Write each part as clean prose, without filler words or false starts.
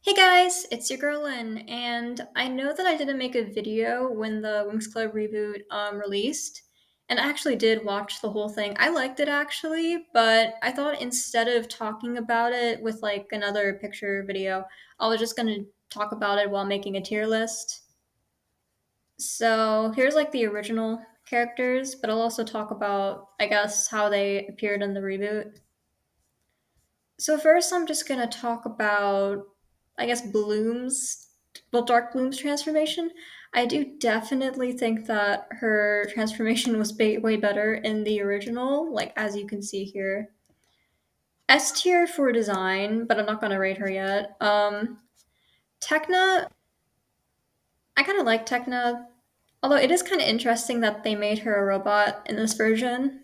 Hey guys, it's your girl Lynn, and I know that I didn't make a video when the Winx Club reboot released, and I actually did watch the whole thing. I liked it actually, but I thought instead of talking about it with like another picture video, I was just gonna talk about it while making a tier list. So here's like the original characters, but I'll also talk about, I guess, how they appeared in the reboot. So first, I'm just gonna talk about, I guess, Dark Bloom's transformation. I do definitely think that her transformation was way better in the original, like as you can see here. S tier for design, but I'm not gonna rate her yet. Techna, I kind of like Techna, although it is kind of interesting that they made her a robot in this version.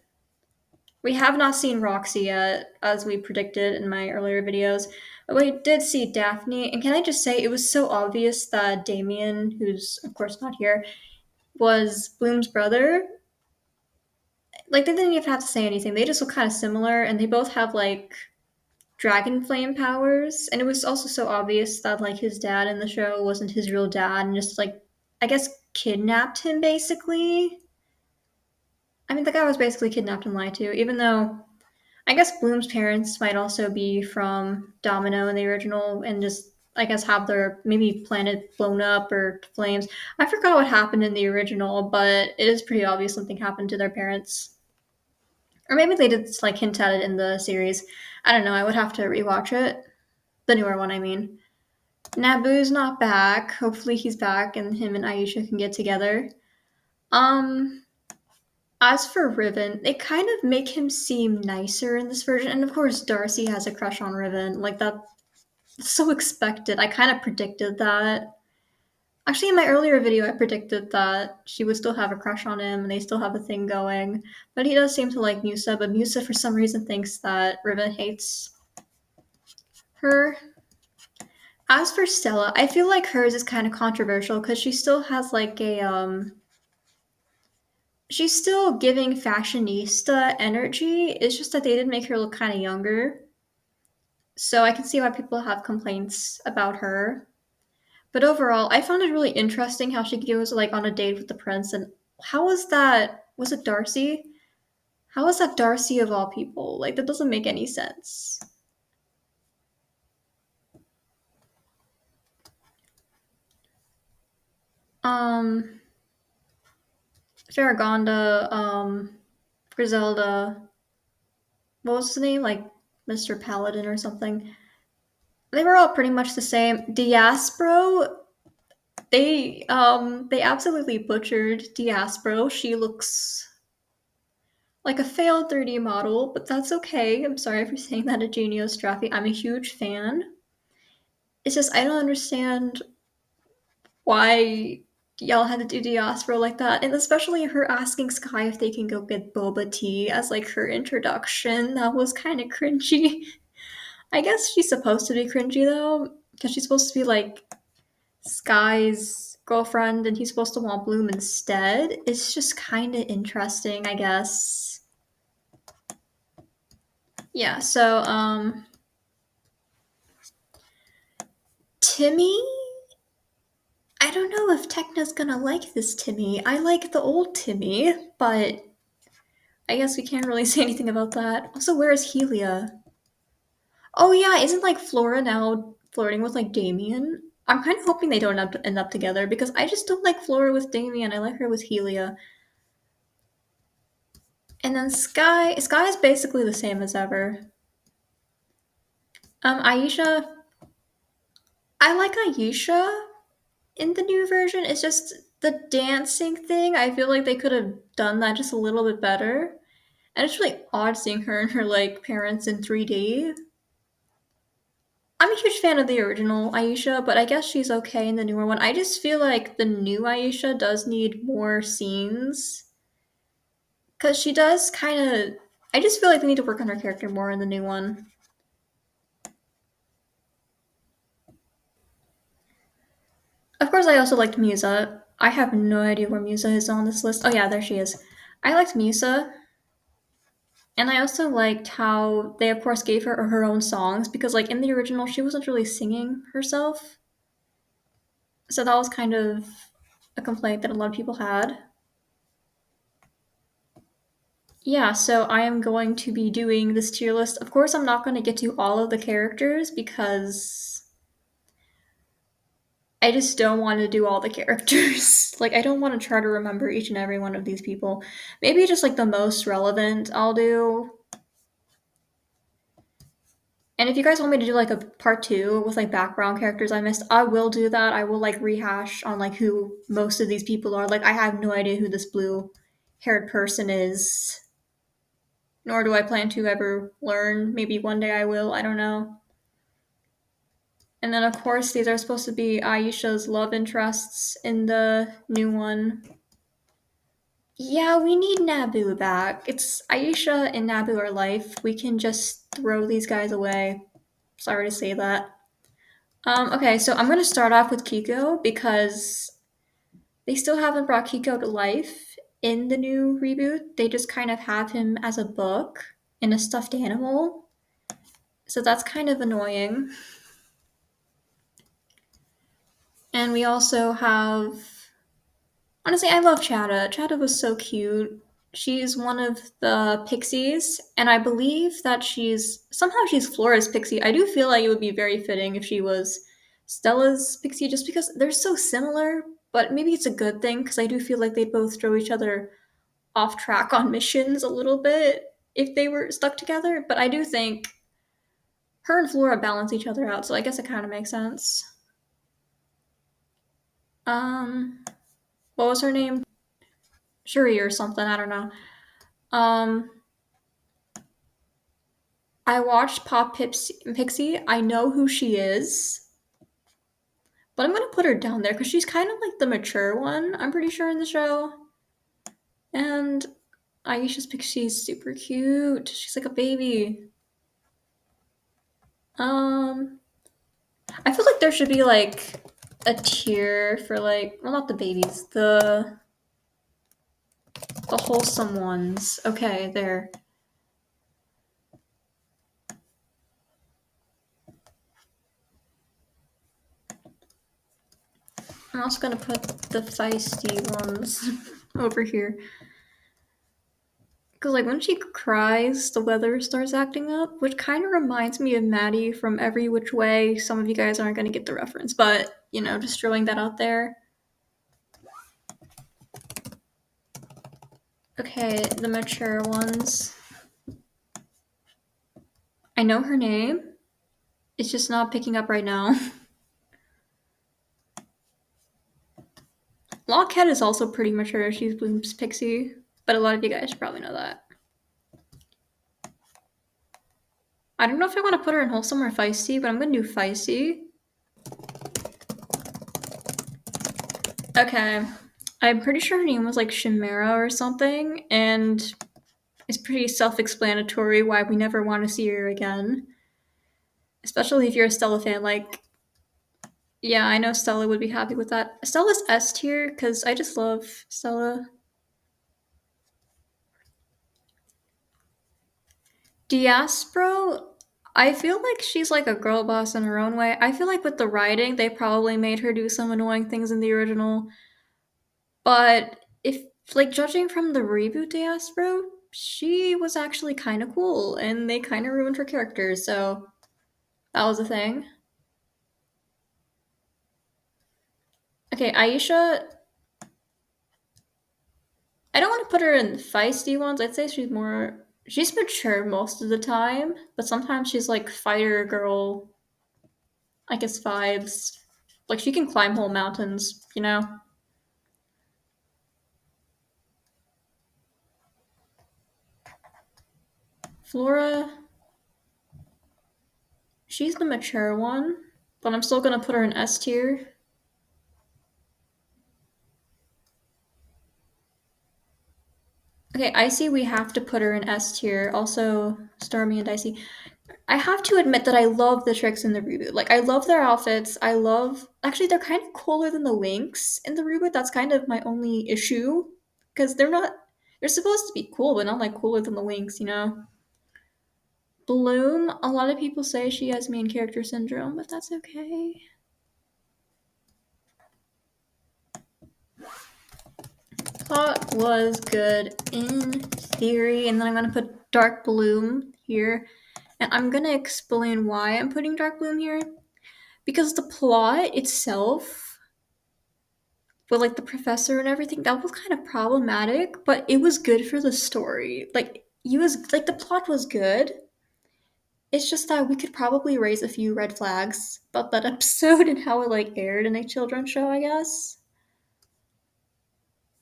We have not seen Roxy yet, as we predicted in my earlier videos, but we did see Daphne, and can I just say, it was so obvious that Damien, who's of course not here, was Bloom's brother. Like, they didn't even have to say anything, they just look kind of similar, and they both have, like, dragon flame powers, and it was also so obvious that, like, his dad in the show wasn't his real dad, and just, like, I guess kidnapped him, basically. I mean, the guy was basically kidnapped and lied to, even though I guess Bloom's parents might also be from Domino in the original and just, I guess, have their maybe planet blown up or flames. I forgot what happened in the original, but it is pretty obvious something happened to their parents. Or maybe they did like hint at it in the series. I don't know. I would have to rewatch it. The newer one, I mean. Naboo's not back. Hopefully he's back and him and Aisha can get together. Um, As for Riven, they kind of make him seem nicer in this version, and of course Darcy has a crush on Riven. Like that's so expected. I kind of predicted that. Actually, in my earlier video, I predicted that she would still have a crush on him and they still have a thing going. But he does seem to like Musa, but Musa for some reason thinks that Riven hates her. As for Stella, I feel like hers is kind of controversial because she still has like a she's still giving fashionista energy. It's just that they did make her look kind of younger. So I can see why people have complaints about her. But overall, I found it really interesting how she goes like on a date with the prince, and how was that? Was it Darcy? How was that Darcy of all people? Like that doesn't make any sense. Um, Farragonda, Griselda, what was his name? Like Mr. Paladin or something. They were all pretty much the same. Diaspro, they absolutely butchered Diaspro. She looks like a failed 3D model, but that's okay. I'm sorry for saying that at Genio Straffi. I'm a huge fan. It's just I don't understand why y'all had to do Diaspora like that, and especially her asking Sky if they can go get boba tea as like her introduction. That was kind of cringy. I guess she's supposed to be cringy though, because she's supposed to be like Sky's girlfriend, and he's supposed to want Bloom instead. It's just kind of interesting, I guess. Yeah. So Timmy, I don't know if Techna's gonna like this Timmy. I like the old Timmy, but I guess we can't really say anything about that. Also, where is Helia? Oh yeah, isn't like Flora now flirting with like Damien? I'm kind of hoping they don't end up together because I just don't like Flora with Damien. I like her with Helia. And then Sky is basically the same as ever. Aisha, I like Aisha in the new version. It's just the dancing thing. I feel like they could have done that just a little bit better. And it's really odd seeing her and her like parents in 3D. I'm a huge fan of the original Aisha, but I guess she's okay in the newer one. I just feel like the new Aisha does need more scenes because she does kind of. I just feel like they need to work on her character more in the new one. Of course, I also liked Musa. I have no idea where Musa is on this list. Oh yeah, there she is. I liked Musa. And I also liked how they, of course, gave her her own songs because, like, in the original, she wasn't really singing herself. So that was kind of a complaint that a lot of people had. Yeah, so I am going to be doing this tier list. Of course, I'm not going to get to all of the characters because I just don't want to do all the characters. Like, I don't want to try to remember each and every one of these people. Maybe just like the most relevant I'll do. And if you guys want me to do like a part two with like background characters I missed, I will do that. I will like rehash on like who most of these people are. Like, I have no idea who this blue haired person is, nor do I plan to ever learn. Maybe one day I will, I don't know. And then, of course, these are supposed to be Aisha's love interests in the new one. Yeah, we need Naboo back. It's Aisha and Naboo are life. We can just throw these guys away. Sorry to say that. Okay, so I'm gonna start off with Kiko because they still haven't brought Kiko to life in the new reboot. They just kind of have him as a book and a stuffed animal. So that's kind of annoying. And we also have, honestly, I love Chada. Chada was so cute. She's one of the pixies, and I believe that she's Flora's pixie. I do feel like it would be very fitting if she was Stella's pixie, just because they're so similar. But maybe it's a good thing because I do feel like they'd both throw each other off track on missions a little bit if they were stuck together. But I do think her and Flora balance each other out, so I guess it kind of makes sense. Um, what was her name? Shuri or something. I don't know. Um, I watched Pixie. I know who she is, but I'm gonna put her down there because she's kind of like the mature one. I'm pretty sure in the show, and Aisha's Pixie is super cute. She's like a baby. Um, I feel like there should be like a tier for like, well, not the babies, the wholesome ones. Okay, there. I'm also gonna put the feisty ones over here. Because, like, when she cries, the weather starts acting up, which kind of reminds me of Maddie from Every Which Way. Some of you guys aren't going to get the reference, but, just throwing that out there. Okay, the mature ones. I know her name. It's just not picking up right now. Lockhead is also pretty mature. She's Bloom's pixie, but a lot of you guys should probably know that. I don't know if I want to put her in wholesome or feisty, but I'm going to do feisty. Okay. I'm pretty sure her name was like Chimera or something, and it's pretty self-explanatory why we never want to see her again. Especially if you're a Stella fan. Like, yeah, I know Stella would be happy with that. Stella's S tier because I just love Stella. Diaspro, I feel like she's like a girl boss in her own way. I feel like with the writing, they probably made her do some annoying things in the original. But if, like, judging from the reboot Diaspro, she was actually kind of cool, and they kind of ruined her character, so that was a thing. Okay, Aisha, I don't want to put her in feisty ones. I'd say she's mature most of the time, but sometimes she's like fighter girl, I guess vibes. Like she can climb whole mountains. Flora, she's the mature one, but I'm still gonna put her in S tier. Okay, Icy, we have to put her in S tier. Also, Stormy and Icy. I have to admit that I love the tricks in the reboot. Like, I love their outfits. Actually, they're kind of cooler than the Winx in the reboot. That's kind of my only issue because They're supposed to be cool, but not like cooler than the Winx, you know? Bloom, a lot of people say she has main character syndrome, but that's okay. Plot was good in theory, and then I'm gonna put Dark Bloom here. And I'm gonna explain why I'm putting Dark Bloom here. Because the plot itself, with like the professor and everything, that was kind of problematic, but it was good for the story. Like, he was like the plot was good. It's just that we could probably raise a few red flags about that episode and how it like aired in a children's show, I guess.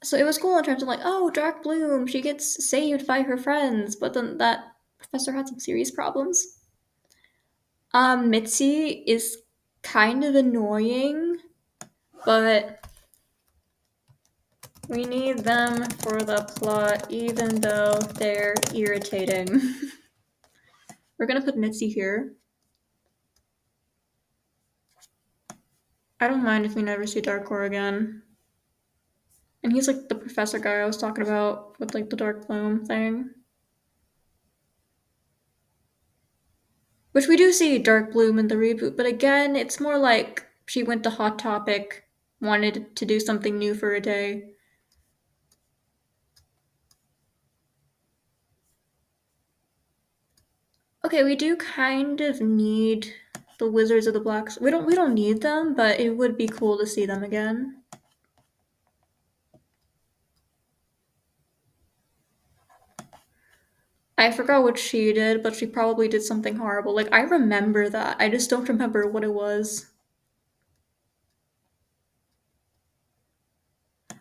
So it was cool in terms of like, oh, Dark Bloom, she gets saved by her friends, but then that professor had some serious problems. Mitzi is kind of annoying, but we need them for the plot, even though they're irritating. We're gonna put Mitzi here. I don't mind if we never see Darkcore again. And he's like the professor guy I was talking about with like the dark bloom thing. Which we do see Dark Bloom in the reboot, but again, it's more like she went to Hot Topic, wanted to do something new for a day. Okay, we do kind of need the Wizards of the Black. We don't need them, but it would be cool to see them again. I forgot what she did, but she probably did something horrible. Like, I remember that. I just don't remember what it was.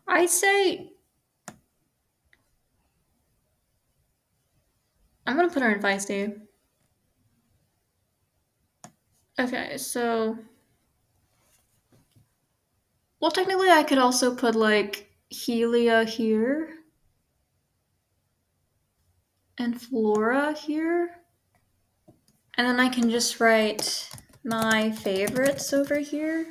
I'd say I'm gonna put her in Feisty. Okay, so well, technically, I could also put like Helia here and Flora here, and then I can just write my favorites over here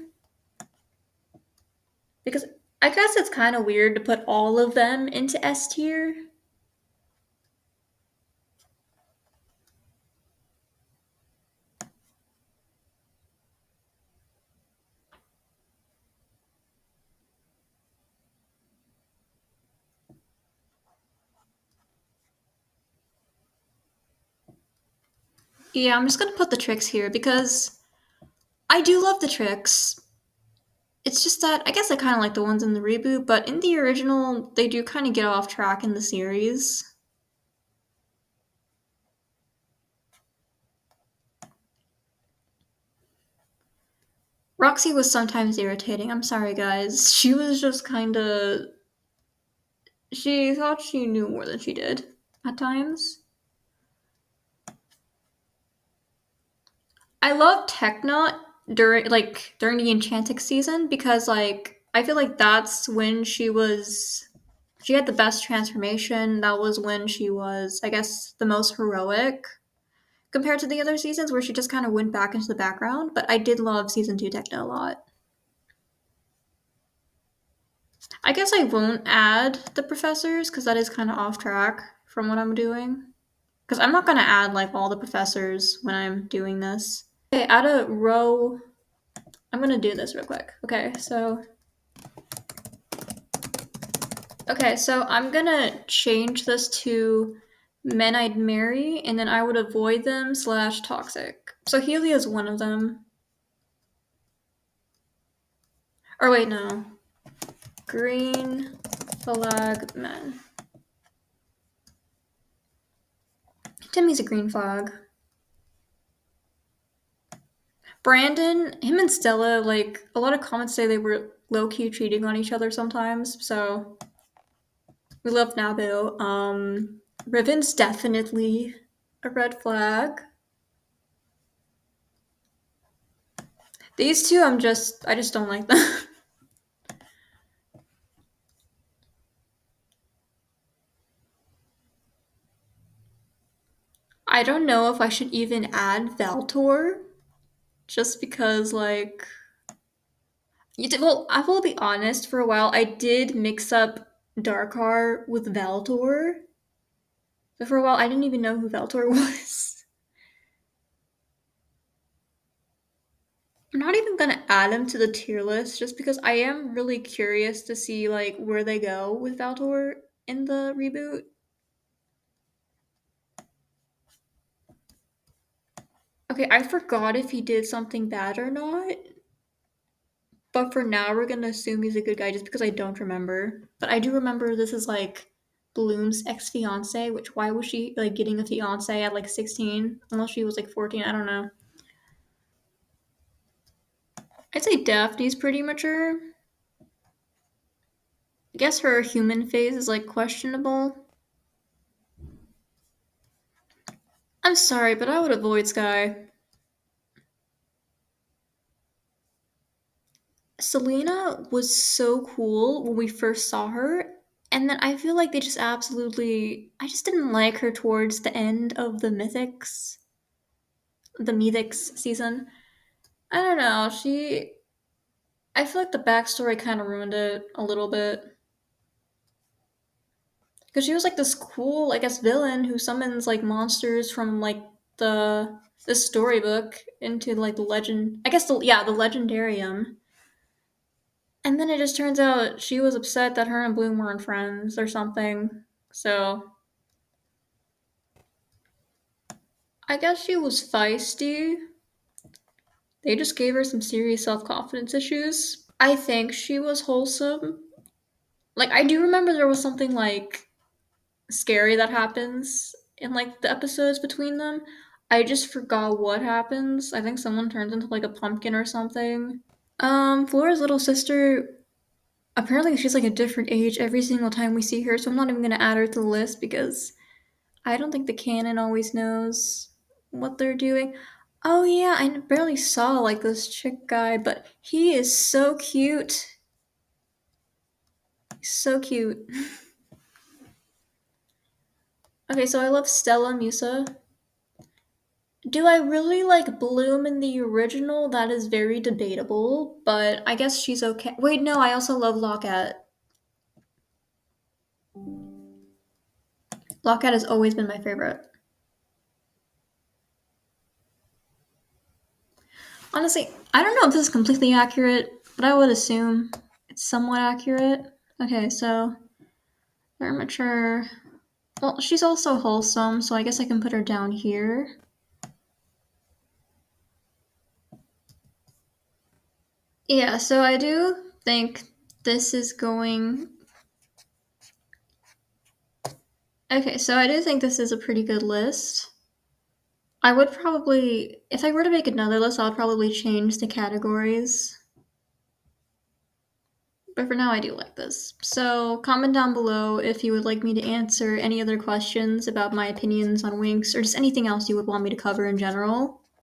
because I guess it's kind of weird to put all of them into S tier. Yeah, I'm just gonna put the tricks here because I do love the tricks. It's just that I guess I kind of like the ones in the reboot, but in the original, they do kind of get off track in the series. Roxy was sometimes irritating. I'm sorry, guys. She was just kind of. She thought she knew more than she did at times. I love Techna during the Enchantic season because like I feel like that's when she had the best transformation. That was when she was, I guess, the most heroic compared to the other seasons where she just kind of went back into the background. But I did love season 2 Techno a lot. I guess I won't add the professors because that is kind of off track from what I'm doing. Because I'm not going to add like all the professors when I'm doing this. Okay, add a row. I'm going to do this real quick. Okay, so I'm going to change this to men I'd marry, and then I would avoid them / toxic. So Helia is one of them. Or wait, no. Green flag men. Timmy's a green flag. Brandon, him and Stella, like, a lot of comments say they were low-key cheating on each other sometimes, so we love Nabu. Riven's definitely a red flag. These two, I just don't like them. I don't know if I should even add Valtor, just because, like, well, I will be honest, for a while, I did mix up Darkar with Valtor. But for a while, I didn't even know who Valtor was. I'm not even gonna add him to the tier list just because I am really curious to see like where they go with Valtor in the reboot. Okay, I forgot if he did something bad or not, but for now we're gonna assume he's a good guy just because I don't remember. But I do remember this is like Bloom's ex fiance, which why was she like getting a fiance at like 16? Unless she was like 14, I don't know. I'd say Daphne's pretty mature. I guess her human phase is like questionable. I'm sorry, but I would avoid Sky. Selena was so cool when we first saw her, and then I feel like they just absolutely. I just didn't like her towards the end of the Mythics season. I don't know. I feel like the backstory kind of ruined it a little bit. Because she was like this cool, I guess, villain who summons like monsters from like the storybook into like the legend. I guess the legendarium. And then it just turns out she was upset that her and Bloom weren't friends or something. So I guess she was feisty. They just gave her some serious self confidence issues. I think she was wholesome. Like I do remember there was something like scary that happens in like the episodes between them. I just forgot what happens. I think someone turns into like a pumpkin or something. Flora's little sister, apparently she's like a different age every single time we see her, so I'm not even gonna add her to the list because I don't think the canon always knows what they're doing. Oh yeah, I barely saw like this chick guy, but he is so cute. He's so cute. Okay, so I love Stella Musa. Do I really like Bloom in the original? That is very debatable, but I guess she's okay. Wait, no, I also love Lockhart. Lockhart has always been my favorite. Honestly, I don't know if this is completely accurate, but I would assume it's somewhat accurate. Okay, so they're mature. Well, she's also wholesome, so I guess I can put her down here. Yeah, so I do think this is going. Okay, so I do think this is a pretty good list. I would probably, if I were to make another list, I would probably change the categories. But for now, I do like this. So comment down below if you would like me to answer any other questions about my opinions on Winx or just anything else you would want me to cover in general.